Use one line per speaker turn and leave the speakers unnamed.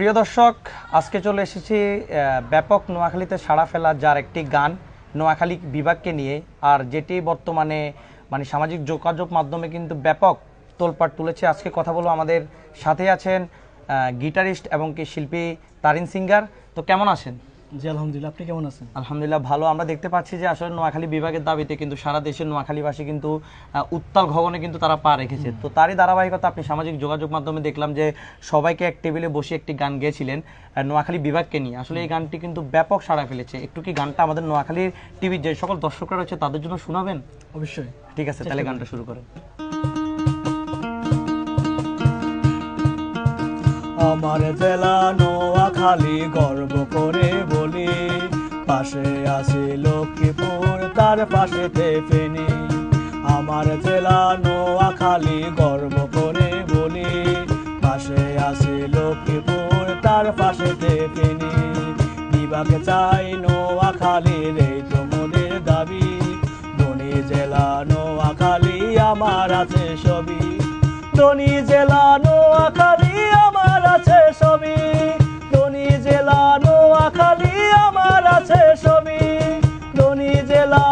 প্রিয় দর্শক, আজকে চলে এসেছি ব্যাপক নোয়াখালীতে সাড়া ফেলা যার একটি গান নোয়াখালী বিভাগকে নিয়ে, আর যেটি বর্তমানে সামাজিক যোগাযোগ মাধ্যমে কিন্তু ব্যাপক তোলপাড় তুলেছে। আজকে কথা বলবো, আমাদের সাথে আছেন গিটারিস্ট এবং কি শিল্পী তারিন সিঙ্গার। তো কেমন আছেন?
জি আলহামদুলিল্লাহ, আপনি কেমন আছেন?
আলহামদুলিল্লাহ ভালো। আমরা দেখতে পাচ্ছি যে আসলে নোয়াখালী বিভাগের দাবিতে কিন্তু সারা দেশের নোয়াখালীবাসী কিন্তু উত্তাল গগনে কিন্তু তারা পা রেখেছে। তো তারই ধারাবাহিকতা আপনি সামাজিক যোগাযোগ মাধ্যমে দেখলাম যে সবাইকে এক টেবিলে বসে একটি গান গেয়েছিলেন নোয়াখালী বিভাগকে নিয়ে। আসলে এই গানটি কিন্তু ব্যাপক সাড়া ফেলেছে। একটু কি গানটা আমাদের নোয়াখালীর টিভির যে সকল দর্শকরা রয়েছে তাদের জন্য শোনাবেন?
অবশ্যই।
ঠিক আছে, তাহলে গানটা শুরু করেন।
আমার জেলা নোয়াখালী গর্ব করে বলি, পাশে আছে লক্ষ্মীপুর, তার পাশে ফেনী। আমার জেলা নোয়াখালী গর্ব করে বলি, পাশে আছে লক্ষ্মীপুর, তার পাশে ফেনী। বিভাগ চাই নোয়াখালীর, এই তো মোদের দাবি। ধনী জেলা নোয়াখালী আমার আছে সবই, ধনী জেলা নোয়াখালী আমার আছে সবই, ধনী জেলা নোয়াখালী আমার আছে সবই, ধনী জেলা